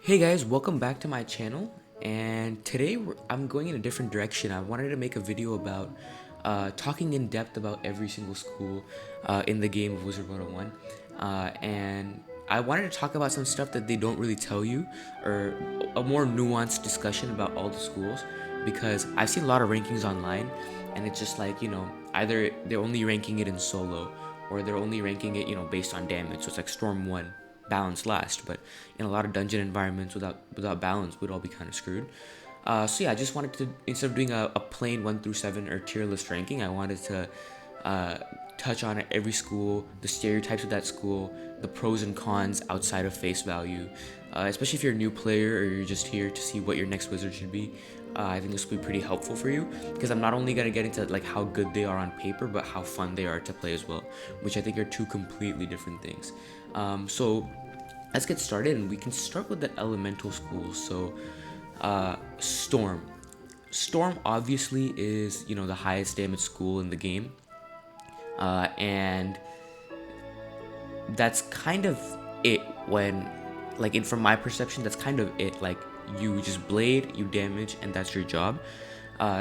Hey guys, welcome back to my channel. And today I'm going in a different direction. I wanted to make a video about talking in depth about every single school in the game of Wizard101. And I wanted to talk about some stuff that they don't really tell you, or a more nuanced discussion about all the schools, because I've seen a lot of rankings online, and it's just like, either they're only ranking it in solo, or they're only ranking it, based on damage. So it's like Storm 1 balance last, but in a lot of dungeon environments without balance we'd all be kind of screwed. So yeah, I just wanted to, instead of doing a plain 1 through 7 or tier list ranking, I wanted to touch on every school, the stereotypes of that school, the pros and cons outside of face value, especially if you're a new player or you're just here to see what your next wizard should be. I think this will be pretty helpful for you, because I'm not only going to get into like how good they are on paper, but how fun they are to play as well, which I think are two completely different things. So let's get started, and we can start with the elemental schools. So Storm. Storm obviously is, the highest damage school in the game, and that's kind of it. When, like, from my perception, that's kind of it. Like, you just blade, you damage, and that's your job.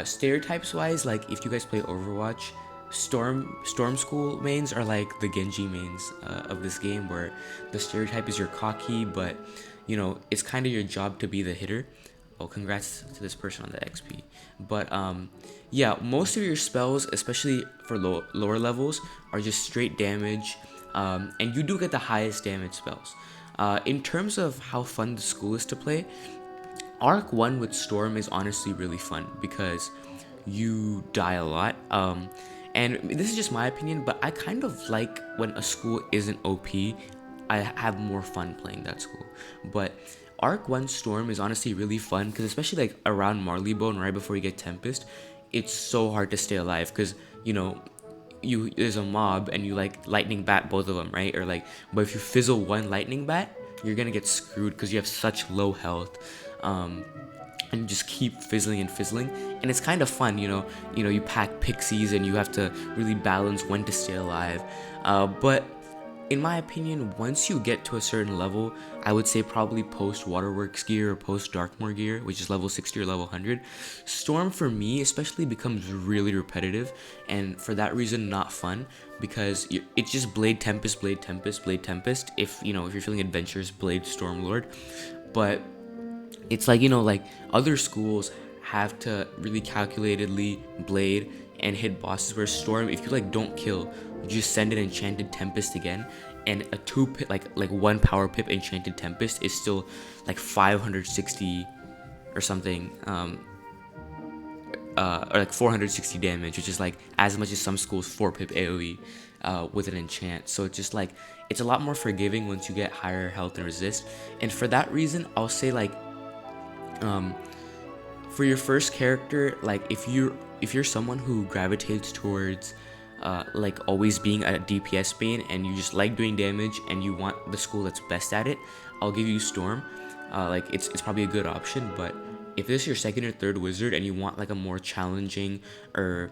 Stereotypes wise, like, if you guys play Overwatch, Storm School mains are like the Genji mains of this game, where the stereotype is you're cocky, but it's kind of your job to be the hitter. Oh, congrats to this person on the XP. But yeah, most of your spells, especially for lower levels, are just straight damage, and you do get the highest damage spells. In terms of how fun the school is to play, Arc 1 with Storm is honestly really fun because you die a lot. And this is just my opinion, but I kind of like when a school isn't OP. I have more fun playing that school. But Arc 1 Storm is honestly really fun, because especially like around Marleybone, right before you get Tempest, it's so hard to stay alive, because there's a mob and you like lightning bat both of them, right? Or like, but if you fizzle one lightning bat, you're gonna get screwed because you have such low health. And you just keep fizzling and fizzling, and it's kind of fun. You pack pixies and you have to really balance when to stay alive. But in my opinion, once you get to a certain level, I would say probably post Waterworks gear or post Darkmoor gear, which is level 60 or level 100, Storm for me especially becomes really repetitive, and for that reason not fun, because it's just Blade Tempest, Blade Tempest, Blade Tempest. If you're feeling adventurous, Blade Stormlord. But it's like, like other schools have to really calculatedly blade and hit bosses, where Storm, if you like don't kill, you just send an enchanted Tempest again, and a 2-pip, like 1 power pip enchanted Tempest is still like 560 or something, or like 460 damage, which is like as much as some schools 4-pip AoE with an enchant. So it's just like, it's a lot more forgiving once you get higher health and resist. And for that reason, I'll say, like, for your first character, like if you're someone who gravitates towards like always being a DPS main, and you just like doing damage and you want the school that's best at it, I'll give you Storm. Like it's probably a good option. But if this is your second or third wizard and you want like a more challenging or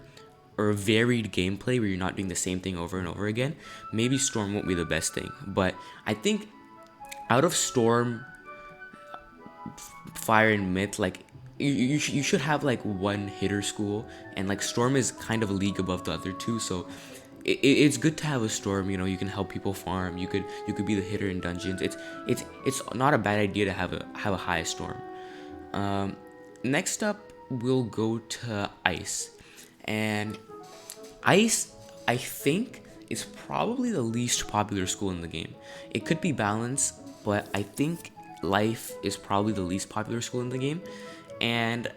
a varied gameplay where you're not doing the same thing over and over again, maybe Storm won't be the best thing. But I think out of Storm, Fire, and Myth, like you should have like one hitter school, and like Storm is kind of a league above the other two, so it's good to have a Storm. You can help people farm, you could be the hitter in dungeons. It's not a bad idea to have a high Storm. Next up, we'll go to Ice. And Ice, I think, is probably the least popular school in the game. It could be Balance, but I think Life is probably the least popular school in the game. And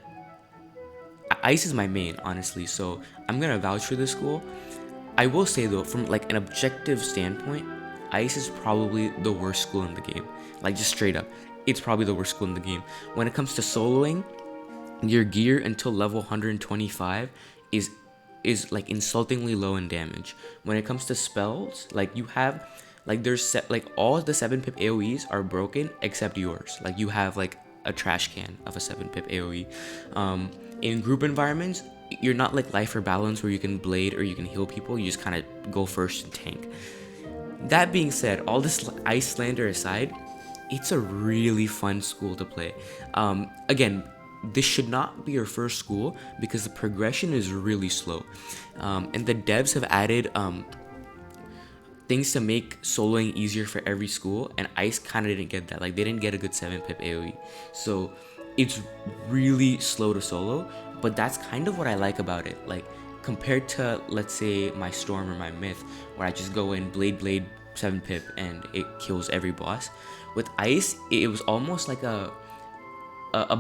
Ice is my main, honestly, so I'm gonna vouch for this school. I will say though, from like an objective standpoint, Ice is probably the worst school in the game. Like, just straight up, it's probably the worst school in the game. When it comes to soloing, your gear until level 125 is like insultingly low in damage. When it comes to spells, like you have, like there's like all the 7-pip AoEs are broken except yours. Like you have like a trash can of a 7-pip AoE. In group environments, you're not like Life or Balance where you can blade or you can heal people. You just kind of go first and tank. That being said, all this Ice slander aside, it's a really fun school to play. Again, this should not be your first school because the progression is really slow, and the devs have added things to make soloing easier for every school, and Ice kind of didn't get that. Like, they didn't get a good 7-pip AoE, so it's really slow to solo, but that's kind of what I like about it. Like, compared to, let's say, my Storm or my Myth, where I just go in blade 7-pip and it kills every boss. With Ice, it was almost like a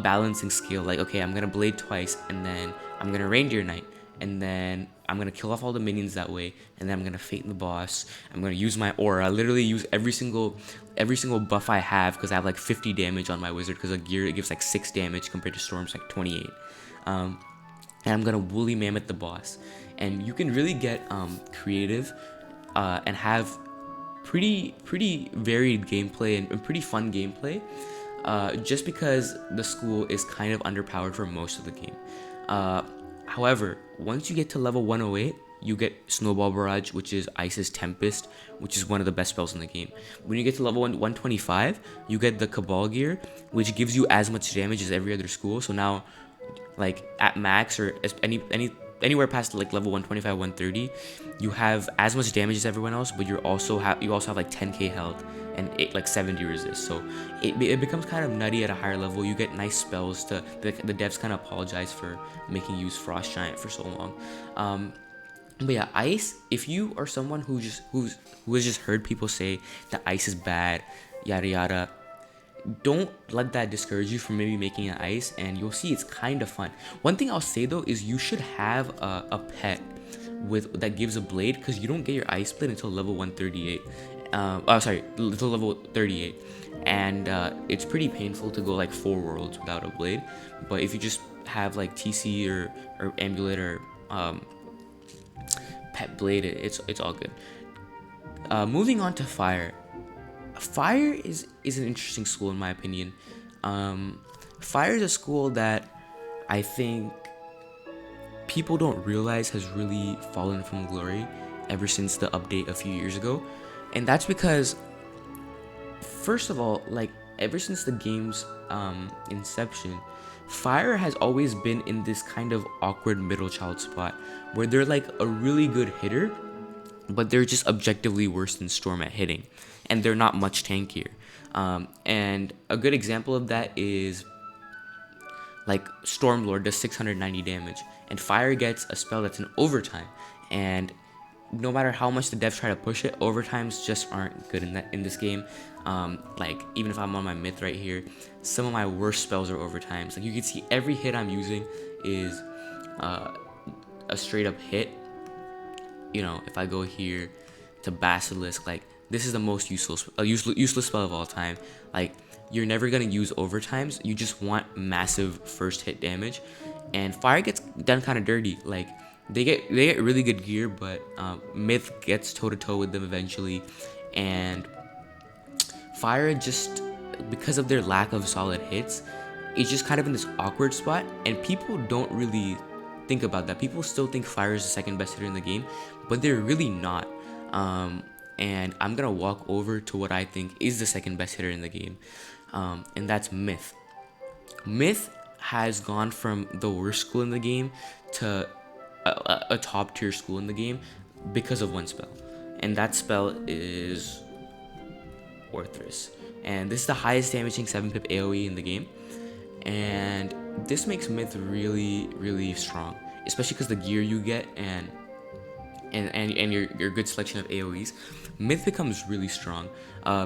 balancing skill. Like, okay, I'm gonna blade twice, and then I'm gonna reindeer knight, and then I'm gonna kill off all the minions that way, and then I'm gonna fate the boss. I'm gonna use my aura. I literally use every single buff I have, because I have like 50 damage on my wizard, because a gear it gives like 6 damage compared to Storm's like 28. And I'm gonna woolly mammoth the boss, and you can really get creative and have pretty varied gameplay and pretty fun gameplay, just because the school is kind of underpowered for most of the game. However, once you get to level 108, you get Snowball Barrage, which is Ice's Tempest, which is one of the best spells in the game. When you get to level 125, you get the Cabal gear, which gives you as much damage as every other school. So now, like, at max or anywhere past like level 125, 130, you have as much damage as everyone else, but you also have like 10k health and like 70 resist. So it becomes kind of nutty at a higher level. You get nice spells to the devs kind of apologize for making you use Frost Giant for so long. But yeah, Ice, if you are someone who has just heard people say that Ice is bad, yada yada, don't let that discourage you from maybe making an Ice, and you'll see it's kind of fun. One thing I'll say though is you should have a pet that gives a blade, because you don't get your Ice blade until level 138. Until level 38, and it's pretty painful to go like 4 worlds without a blade. But if you just have like TC or Amulet or Pet Blade, it's all good. Moving on to Fire. Fire is an interesting school in my opinion. Fire is a school that I think people don't realize has really fallen from glory ever since the update a few years ago. And that's because, first of all, like, ever since the game's inception, Fire has always been in this kind of awkward middle child spot where they're like a really good hitter, but they're just objectively worse than Storm at hitting, and they're not much tankier. And a good example of that is like Stormlord does 690 damage, and Fire gets a spell that's an overtime, and no matter how much the devs try to push it, overtimes just aren't good in this game. Like, even if I'm on my Myth right here, some of my worst spells are overtimes. Like, you can see every hit I'm using is a straight up hit. You know, if I go here to Basilisk, like, this is the most useless spell of all time. Like, you're never gonna use overtimes. You just want massive first hit damage, and Fire gets done kind of dirty. Like, they get really good gear, but Myth gets toe to toe with them eventually, and Fire, just because of their lack of solid hits, is just kind of in this awkward spot, and people don't really think about that. People still think Fire is the second best hitter in the game, but they're really not. And I'm gonna walk over to what I think is the second best hitter in the game, and that's Myth. Myth has gone from the worst school in the game to a top tier school in the game because of one spell, and that spell is Orthrus. And this is the highest damaging 7-pip AoE in the game, and this makes Myth really strong, especially because the gear you get and your good selection of AoEs. Myth becomes really strong.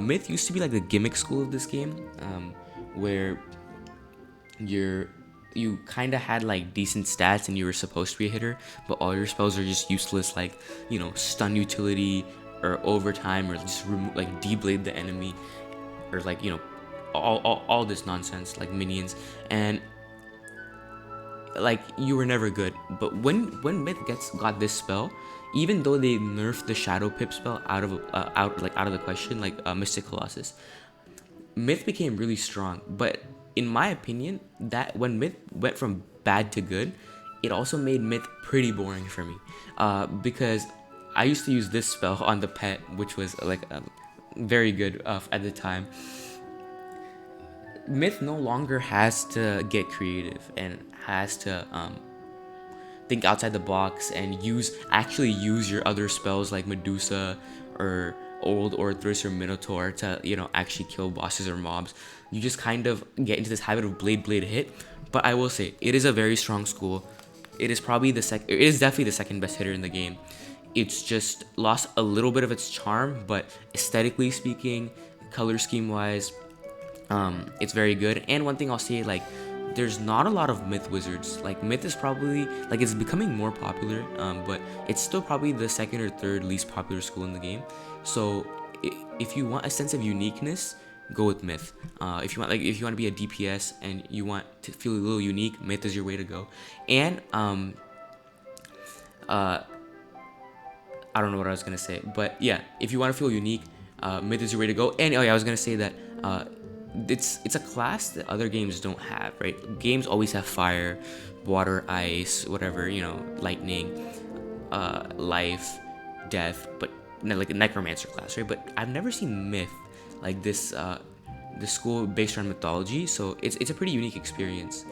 Myth used to be like the gimmick school of this game, where you kind of had like decent stats and you were supposed to be a hitter, but all your spells are just useless, like, you know, stun utility or overtime, or just like deblade the enemy, or like, you know, all this nonsense like minions, and like you were never good. But when Myth got this spell, even though they nerfed the Shadow Pip spell out of the question, like Mystic Colossus, Myth became really strong. But in my opinion, that when Myth went from bad to good, it also made Myth pretty boring for me, because I used to use this spell on the pet, which was like very good at the time. Myth no longer has to get creative and has to think outside the box and actually use your other spells like Medusa or Old Orthrus or Minotaur to actually kill bosses or mobs. You just kind of get into this habit of blade hit. But I will say it is a very strong school. It is probably it is definitely the second best hitter in the game. It's just lost a little bit of its charm, but aesthetically speaking, color scheme wise, it's very good. And one thing I'll say, like, there's not a lot of myth wizards. Like, myth is probably like it's becoming more popular, but it's still probably the second or third least popular school in the game. So if you want a sense of uniqueness, go with myth. If you want to be a DPS and you want to feel a little unique, myth is your way to go. And I don't know what I was gonna say, but yeah, if you want to feel unique, myth is your way to go. And oh yeah, I was gonna say that it's a class that other games don't have, right? Games always have fire, water, ice, whatever, lightning, life, death, but like a necromancer class, right? But I've never seen myth like this. This school based on mythology, so it's a pretty unique experience.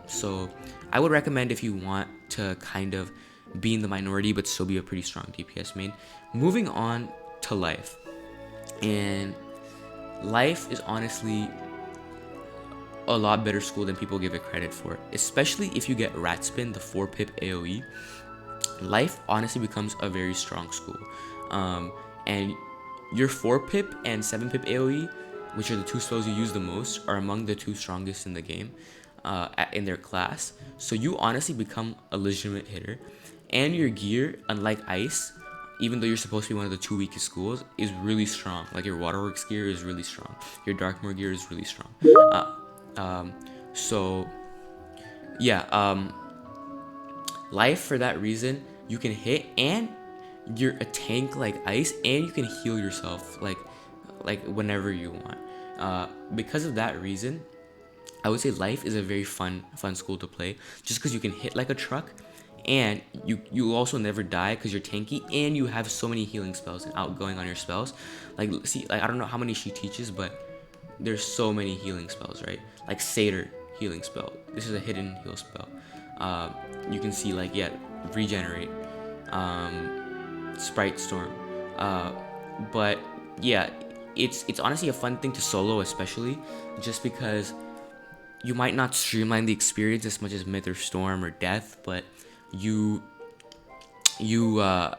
So I would recommend if you want to kind of be in the minority but still be a pretty strong DPS main. Moving on to life, and life is honestly a lot better school than people give it credit for, especially if you get rat spin, the 4-pip AoE. Life honestly becomes a very strong school, and your 4-pip and 7-pip AoE, which are the two spells you use the most, are among the two strongest in the game, in their class. So you honestly become a legitimate hitter, and your gear, unlike ice, even though you're supposed to be one of the two weakest schools, is really strong. Like, your waterworks gear is really strong, your darkmoor gear is really strong. So yeah, life, for that reason, you can hit, and you're a tank like ice, and you can heal yourself like whenever you want. Because of that reason, I would say life is a very fun school to play, just because you can hit like a truck, and you also never die because you're tanky, and you have so many healing spells and outgoing on your spells. Like, see, like, I don't know how many she teaches, but there's so many healing spells, right? Like Satyr healing spell. This is a hidden heal spell. You can see, like, yeah, regenerate, sprite storm, but yeah, it's honestly a fun thing to solo, especially just because you might not streamline the experience as much as myth or storm or death, but you are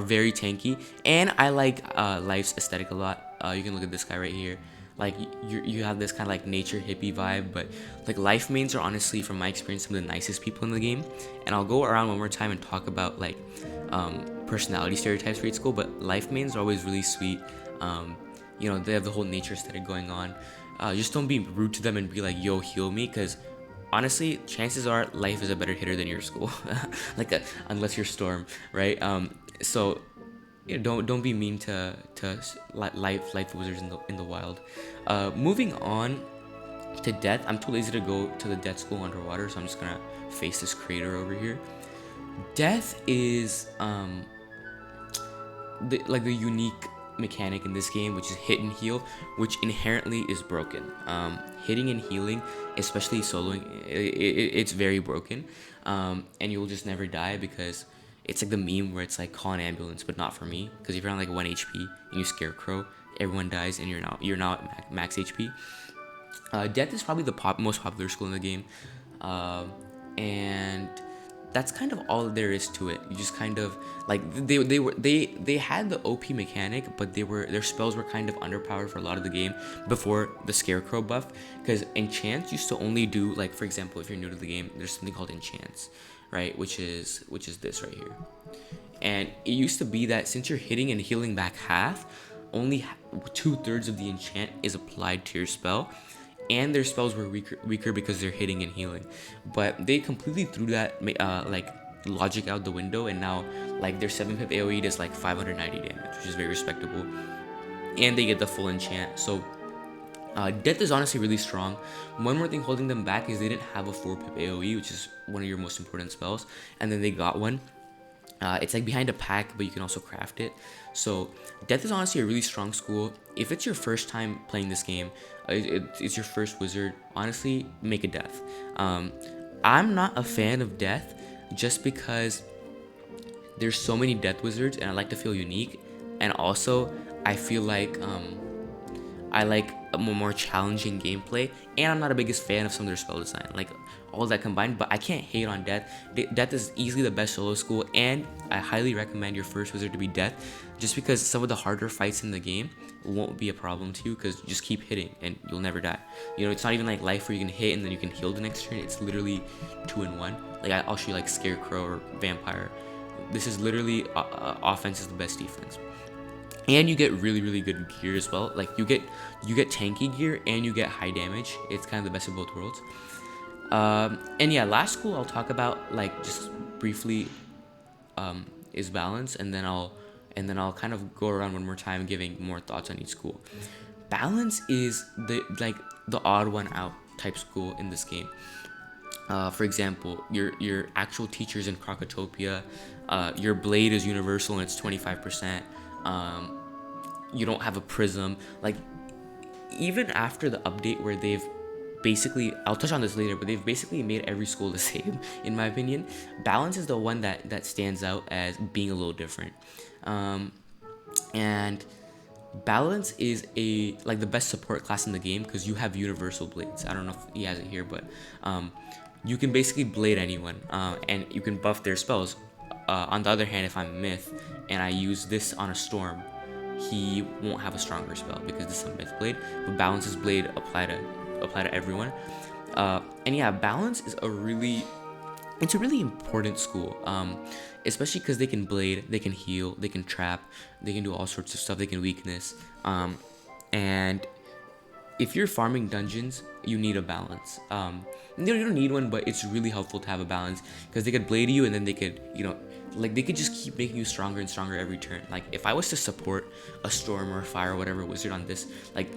very tanky. And I like life's aesthetic a lot. You can look at this guy right here. Like, you have this kind of like nature hippie vibe, but like, life mains are honestly, from my experience, some of the nicest people in the game. And I'll go around one more time and talk about like personality stereotypes for each school, but life mains are always really sweet. They have the whole nature aesthetic going on. Just don't be rude to them and be like, yo, heal me, because honestly, chances are life is a better hitter than your school. Unless you're storm, right? So don't be mean to life wizards in the wild. Moving on to death, I'm too lazy to go to the death school underwater, so I'm just gonna face this crater over here. Death is the unique mechanic in this game, which is hit and heal, which inherently is broken. Hitting and healing, especially soloing, it's very broken, and you'll just never die, because it's like the meme where it's like, call an ambulance, but not for me, because if you're on like 1 HP and you scarecrow, everyone dies, and you're now at max HP. Death is probably the most popular school in the game, and that's kind of all there is to it. You just kind of like, they had the OP mechanic, but their spells were kind of underpowered for a lot of the game before the scarecrow buff, because enchants used to only do, like, for example, if you're new to the game, there's something called enchants, right, which is this right here. And it used to be that since you're hitting and healing back half, only 2/3 of the enchant is applied to your spell, and their spells were weaker because they're hitting and healing. But they completely threw that logic out the window, and now like their 7-pip AoE does like 590 damage, which is very respectable, and they get the full enchant. So death is honestly really strong. One more thing holding them back is they didn't have a 4-pip AoE, which is one of your most important spells, and then they got one. It's like behind a pack, but you can also craft it. So Death is honestly a really strong school. If it's your first time playing this game, it's your first wizard, honestly, make a Death. I'm not a fan of Death just because there's so many Death wizards and I like to feel unique. And also, I feel like I like a more challenging gameplay, and I'm not a biggest fan of some of their spell design, like all that combined. But I can't hate on Death. Death is easily the best solo school, and I highly recommend your first wizard to be Death, just because some of the harder fights in the game won't be a problem to you because you just keep hitting and you'll never die. You know, it's not even like life where you can hit and then you can heal the next turn. It's literally 2-in-1. Like I'll show you like Scarecrow or Vampire. This is literally offense is the best defense. And you get really good gear as well. Like you get tanky gear and you get high damage. It's kind of the best of both worlds. And yeah, last school I'll talk about like just briefly is balance, and then I'll kind of go around one more time giving more thoughts on each school. Balance is the odd one out type school in this game. For example, your actual teachers in Crocotopia, your blade is universal and it's 25%. You don't have a prism. Like even after the update where they've basically, I'll touch on this later, but they've basically made every school the same in my opinion. Balance is the one that stands out as being a little different. And Balance is like the best support class in the game because you have universal blades. I don't know if he has it here, but you can basically blade anyone, and you can buff their spells. On the other hand, if I'm Myth and I use this on a Storm, he won't have a stronger spell because this is a Myth blade. But Balance's blade apply to everyone. And yeah, Balance is a really important school, especially because they can blade, they can heal, they can trap, they can do all sorts of stuff, they can weakness, and if you're farming dungeons, you need a balance. You don't need one, but it's really helpful to have a balance because they could blade you and then they could, like they could just keep making you stronger and stronger every turn. Like if I was to support a Storm or a Fire or whatever wizard on this, like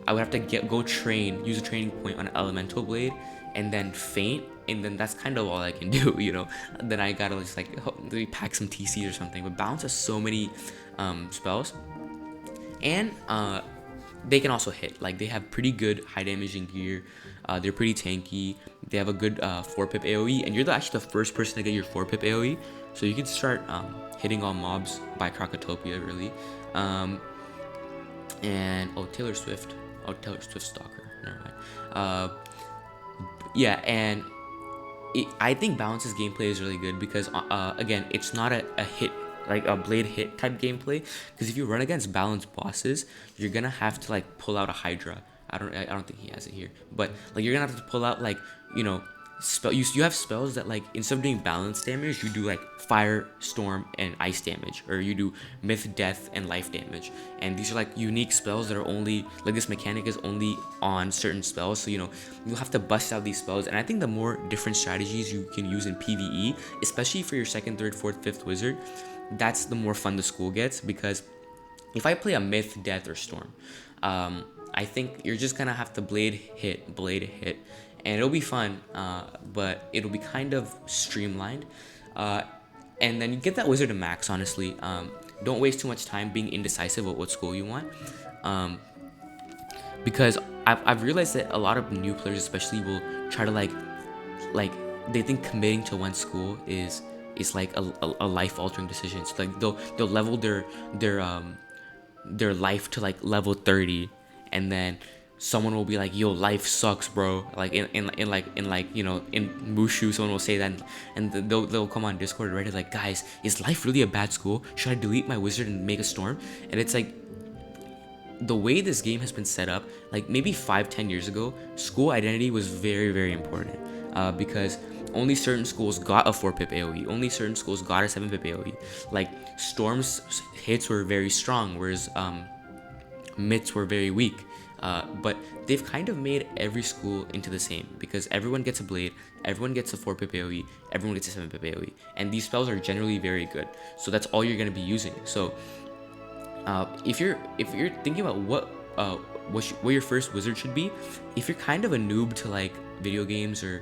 I would have to use a training point on an Elemental Blade and then faint, and then that's kind of all I can do, Then I gotta just like maybe pack some TC or something. But Balance has so many spells, and they can also hit. Like they have pretty good high damaging gear. They're pretty tanky. They have a good 4-pip AoE, and you're actually the first person to get your 4-pip AoE, so you can start hitting all mobs by Crocotopia really. And Taylor Swift stalker. Never mind. Yeah, and I think Balance's gameplay is really good because again, it's not a hit, like a blade hit type gameplay, because if you run against Balance bosses, you're gonna have to like pull out a Hydra. I don't think he has it here, but like you're gonna have to pull out like you have spells that like instead of doing balance damage, you do like fire, storm, and ice damage, or you do myth, death, and life damage. And these are like unique spells that are only like this mechanic is only on certain spells, so you'll have to bust out these spells. And I think the more different strategies you can use in PvE, especially for your second, third, fourth, fifth wizard, that's the more fun the school gets. Because if I play a myth, death, or storm, I think you're just gonna have to blade hit, and it'll be fun, but it'll be kind of streamlined. And then you get that wizard to max, honestly. Don't waste too much time being indecisive of what school you want, because I've realized that a lot of new players especially will try to like they think committing to one school is like a life-altering decision. So like they'll level their life to like level 30, and then someone will be like, yo, life sucks, bro. Like in Mushu, someone will say that, and they'll come on Discord and Reddit like, guys, is life really a bad school? Should I delete my wizard and make a storm? And it's like, the way this game has been set up, like maybe 5-10 years ago, school identity was very, very important, because only certain schools got a 4-pip AoE, only certain schools got a 7-pip AoE. Like Storm's hits were very strong, whereas Myths were very weak. But they've kind of made every school into the same, because everyone gets a blade, everyone gets a 4-pip AoE, everyone gets a 7-pip AoE, and these spells are generally very good. So that's all you're gonna be using. So if you're thinking about what your first wizard should be, if you're kind of a noob to like video games or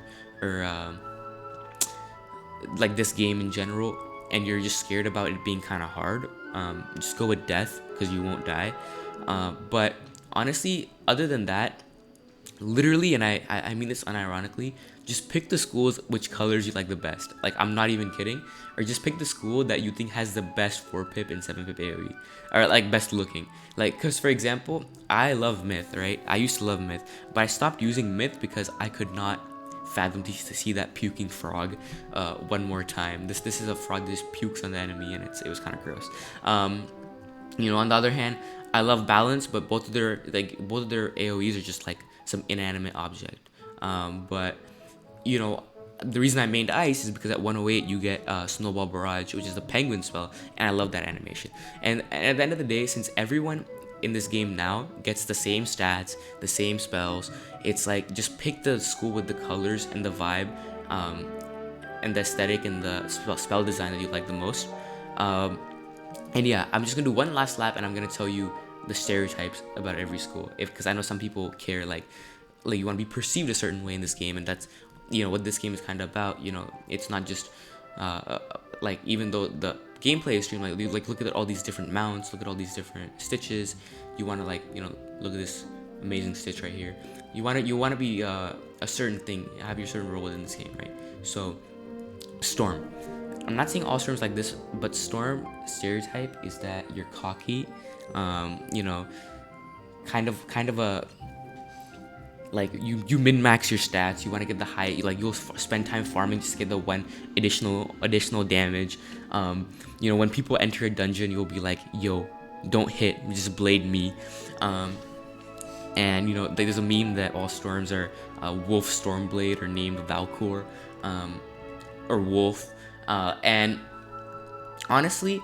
like this game in general, and you're just scared about it being kind of hard, just go with death because you won't die. But honestly, other than that, literally, and I mean this unironically, just pick the schools which colors you like the best. Like, I'm not even kidding. Or just pick the school that you think has the best 4 pip and 7 pip AoE, or like best looking. Like, because for example, I love Myth, right? I used to love Myth, but I stopped using Myth because I could not fathom to see that puking frog one more time. This is a frog that just pukes on the enemy, and it was kind of gross. On the other hand, I love balance, but both of their AoEs are just like some inanimate object. But the reason I mained ice is because at 108 you get snowball barrage, which is the penguin spell, and I love that animation. And at the end of the day, since everyone in this game now gets the same stats, the same spells, it's like just pick the school with the colors and the vibe, and the aesthetic and the spell design that you like the most. And yeah, I'm just gonna do one last lap, and I'm gonna tell you the stereotypes about every school, because I know some people care, like you want to be perceived a certain way in this game, and that's what this game is kind of about. It's not just like, even though the gameplay is streamlined, like look at all these different mounts, look at all these different stitches. You want to look at this amazing stitch right here. You want to be a certain thing, have your certain role within this game, right? So Storm. I'm not saying all Storms like this, but Storm stereotype is that you're cocky, kind of a, like, you min-max your stats. You want to get the high, you'll spend time farming just to get the one additional damage. When people enter a dungeon, you'll be like, yo, don't hit, just blade me. And there's a meme that all Storms are Wolf Stormblade or named Valkor, or Wolf. And honestly,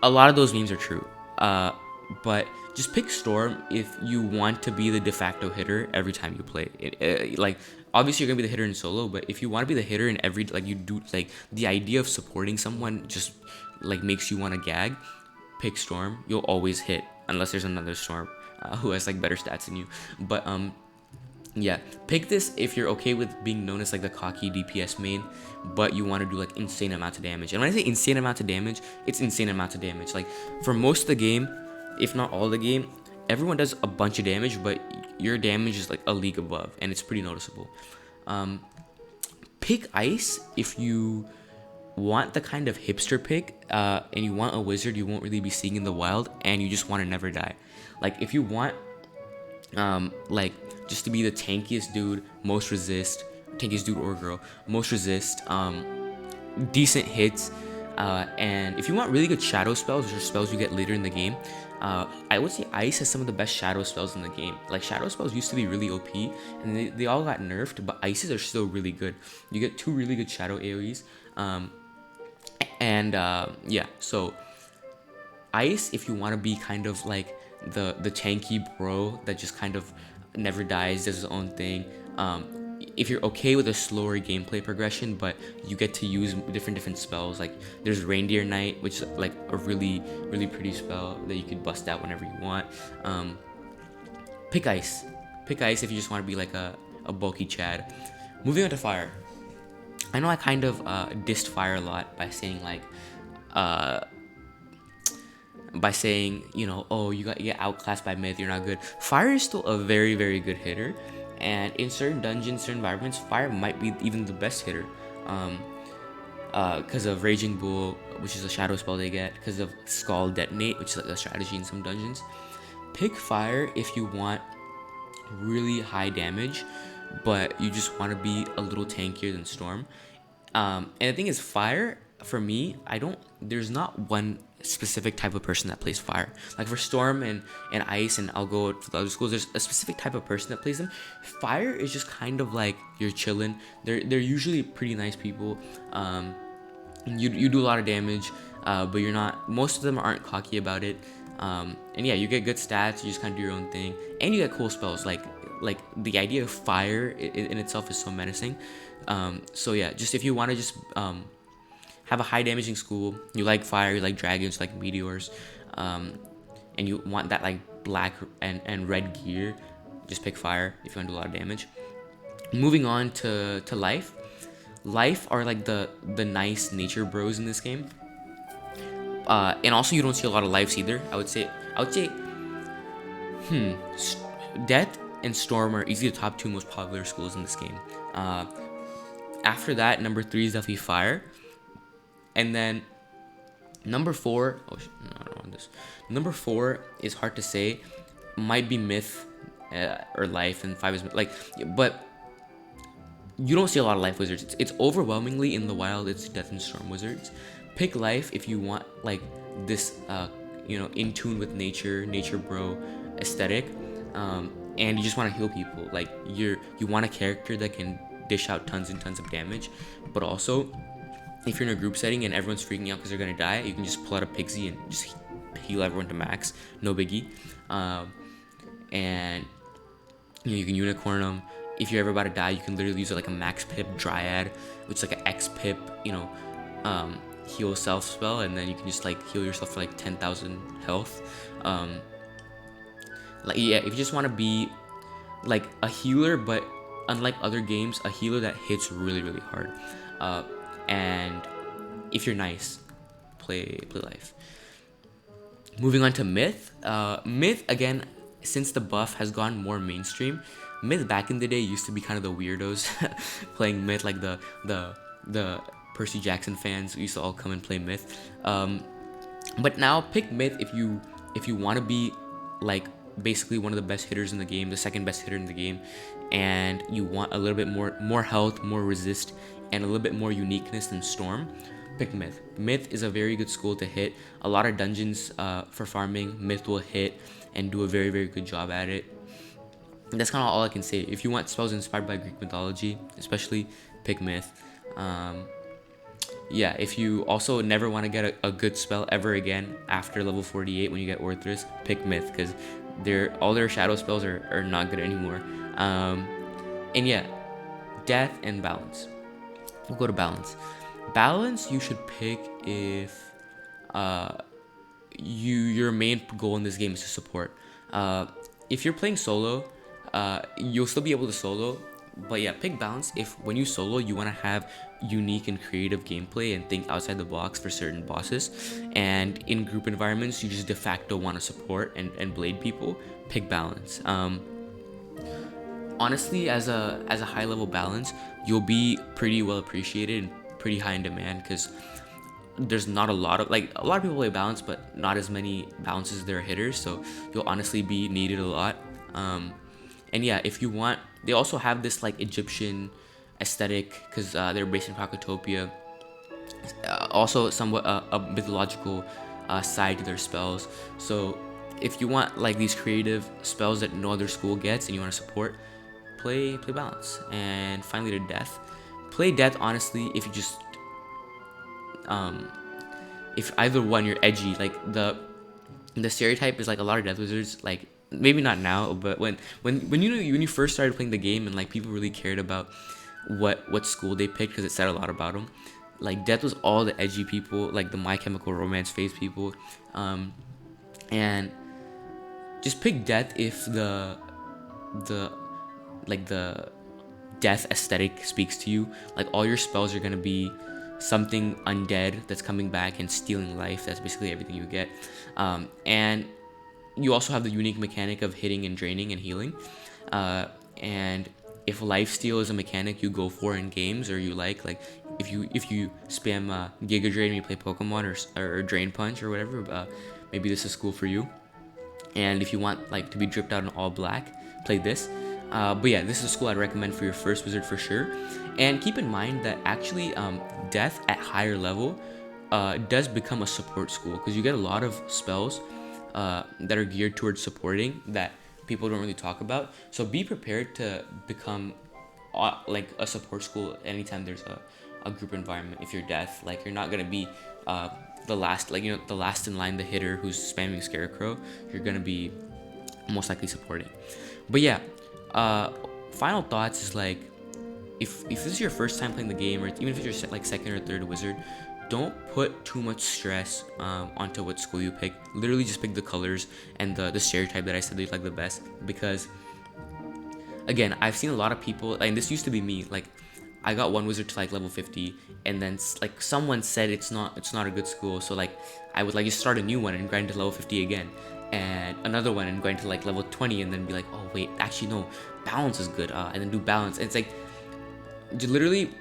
a lot of those memes are true. But just pick Storm if you want to be the de facto hitter every time you play it. Like, obviously you're gonna be the hitter in solo, but if you want to be the hitter in every, you do, the idea of supporting someone just makes you want to gag, pick Storm. You'll always hit unless there's another Storm who has better stats than you. But yeah, pick this if you're okay with being known as the cocky DPS main, but you want to do insane amounts of damage. And when I say insane amounts of damage, it's insane amounts of damage. For most of the game, if not all the game, everyone does a bunch of damage, but your damage is a league above, and it's pretty noticeable. Pick Ice if you want the kind of hipster pick, and you want a wizard you won't really be seeing in the wild, and you just want to never die. If you want just to be the tankiest dude, most resist, tankiest dude or girl, most resist, decent hits, and if you want really good shadow spells, which are spells you get later in the game, I would say Ice has some of the best shadow spells in the game. Shadow spells used to be really OP, and they all got nerfed, but Ices are still really good. You get 2 really good shadow AoEs, yeah, so Ice, if you want to be kind of the tanky bro that just kind of never dies, does his own thing. If you're okay with a slower gameplay progression, but you get to use different spells, there's Reindeer Knight, which is a really pretty spell that you could bust out whenever you want. Pick Ice if you just want to be a bulky Chad. Moving on to Fire. I know I kind of dissed Fire a lot by saying oh, you get outclassed by Myth, you're not good. Fire is still a very, very good hitter, and in certain dungeons, certain environments, Fire might be even the best hitter, because of Raging Bull, which is a shadow spell they get, because of Skull Detonate, which is a strategy in some dungeons. Pick Fire if you want really high damage, but you just want to be a little tankier than Storm. And the thing is, Fire, for me, there's not one specific type of person that plays Fire. For Storm and Ice, and I'll go for the other schools, there's a specific type of person that plays them. Fire is just kind of you're chilling. They're usually pretty nice people. You do a lot of damage, but you're not, most of them aren't cocky about it. And yeah, you get good stats, you just kind of do your own thing, and you get cool spells. The idea of Fire in itself is so menacing. So yeah, just if you want to just have a high damaging school, you like Fire, you like dragons, you like meteors, and you want that black and red gear, just pick Fire if you want to do a lot of damage. Moving on to life. Life are like the nice nature bros in this game. And also you don't see a lot of lives either. I would say Death and Storm are easily the top two most popular schools in this game. Uh, After that, number three is definitely Fire, and then number four. Oh, no, I don't want this. Number four is hard to say. Might be Myth or Life, and five is like, but you don't see a lot of Life Wizards. It's overwhelmingly in the wild. It's Death and Storm Wizards. Pick Life if you want like this, in tune with nature bro aesthetic, and you just want to heal people. Like you want a character that can dish out tons and tons of damage, but also if you're in a group setting and everyone's freaking out because they're gonna die, you can just pull out a Pixie and just heal everyone to max, no biggie. And you can unicorn them. If you're ever about to die, you can literally use like a max pip Dryad, which is like an X pip, heal self spell, and then you can just like heal yourself for like 10,000 health. If you just want to be like a healer, but unlike other games, a healer that hits really really hard. And if you're nice, play Life. Moving on to Myth. Myth again, since the buff has gone more mainstream. Myth back in the day used to be kind of the weirdos playing Myth, like the Percy Jackson fans used to all come and play Myth. But now pick Myth if you want to be like basically one of the best hitters in the game, the second best hitter in the game, and you want a little bit more health, more resist, and a little bit more uniqueness than Storm. Pick Myth. Myth is a very good school to hit. A lot of dungeons for farming, Myth will hit and do a very very good job at it. And that's kind of all I can say. If you want spells inspired by Greek mythology, especially, pick Myth. If you also never want to get a good spell ever again after level 48 when you get Orthrus, pick Myth, because all their shadow spells are not good anymore. Death and Balance. We'll go to Balance. Balance you should pick if your main goal in this game is to support. If you're playing solo, you'll still be able to solo, but yeah, pick Balance if when you solo you want to have unique and creative gameplay and think outside the box for certain bosses, and in group environments you just de facto want to support and blade people. Pick Balance. Honestly, as a high level Balance, you'll be pretty well appreciated and pretty high in demand, because there's not a lot of people play Balance, but not as many Balances as there are hitters, so you'll honestly be needed a lot. If you want, they also have this like Egyptian aesthetic, because they're based in Pakotopia. Also somewhat a mythological side to their spells. So if you want like these creative spells that no other school gets and you want to support, play Balance. And finally to Death. Play Death honestly if you just if either one you're edgy. Like the stereotype is like a lot of Death Wizards, like maybe not now, but when you first started playing the game and like people really cared about what school they picked because it said a lot about them. Like Death was all the edgy people, like the My Chemical Romance phase people, and just pick Death if the death aesthetic speaks to you. Like all your spells are gonna be something undead that's coming back and stealing life. That's basically everything you get, and you also have the unique mechanic of hitting and draining and healing, and if lifesteal is a mechanic you go for in games, or you like if you spam Giga Drain when you play Pokemon, or Drain Punch or whatever, maybe this is cool for you. And if you want like to be dripped out in all black, play this. This is a school I'd recommend for your first wizard for sure. And keep in mind that actually Death at higher level does become a support school, because you get a lot of spells that are geared towards supporting that people don't really talk about. So be prepared to become like a support school anytime there's a group environment. If you're Death, like you're not gonna be the last in line, the hitter who's spamming Scarecrow. You're gonna be most likely supporting. But yeah, final thoughts is like, if this is your first time playing the game, or even if it's your like second or third wizard, don't put too much stress onto what school you pick. Literally just pick the colors and the stereotype that I said that you like the best. Because again, I've seen a lot of people, and this used to be me, like I got one wizard to like level 50, and then like someone said it's not a good school, so like I would like just start a new one and grind to level 50 again, and another one and grind to like level 20, and then be like, oh wait, actually no, balance is good, and then do balance. And it's like you literally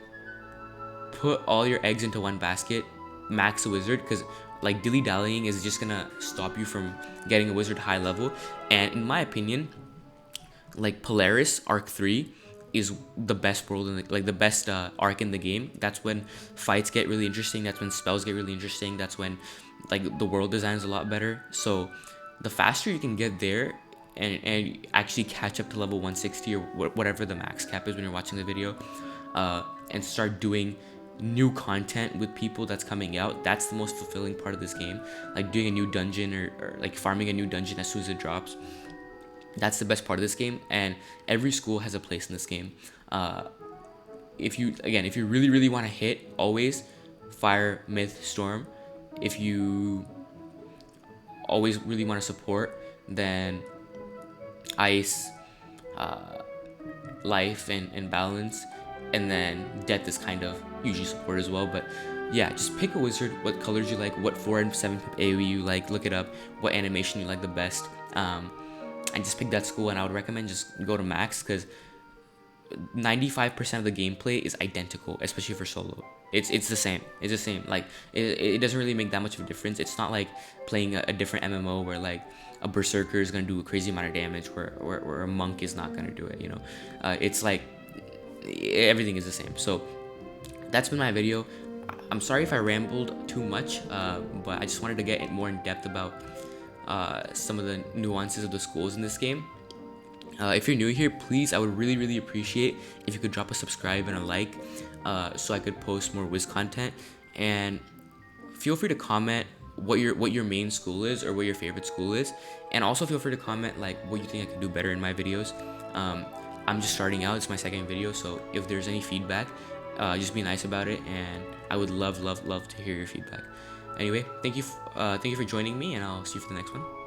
put all your eggs into one basket, max a wizard, because like dilly dallying is just gonna stop you from getting a wizard high level. And in my opinion, like Polaris Arc 3 is the best world in like the best arc in the game. That's when fights get really interesting, that's when spells get really interesting, that's when like the world design is a lot better. So the faster you can get there and actually catch up to level 160 or whatever the max cap is when you're watching the video, and start doing new content with people that's coming out, that's the most fulfilling part of this game. Like doing a new dungeon, or like farming a new dungeon as soon as it drops, that's the best part of this game. And every school has a place in this game. If you really want to hit, always fire, myth, storm. If you always really want to support, then ice, life, and balance. And then death is kind of usually support as well. But yeah, just pick a wizard, what colors you like, what 4 and 7 AoE you like, look it up, what animation you like the best, and just pick that school. And I would recommend just go to max, because 95% of the gameplay is identical, especially for solo. It's the same. Like it doesn't really make that much of a difference. It's not like playing a different MMO where like a berserker is gonna do a crazy amount of damage, where a monk is not gonna do it. It's like everything is the same. So that's been my video. I'm sorry if I rambled too much, but I just wanted to get more in depth about some of the nuances of the schools in this game. If you're new here, please, I would really appreciate if you could drop a subscribe and a like, so I could post more Wiz content. And feel free to comment what your main school is, or what your favorite school is, and also feel free to comment like what you think I could do better in my videos. I'm just starting out, it's my second video, so if there's any feedback, just be nice about it, and I would love to hear your feedback. Anyway, thank you for joining me, and I'll see you for the next one.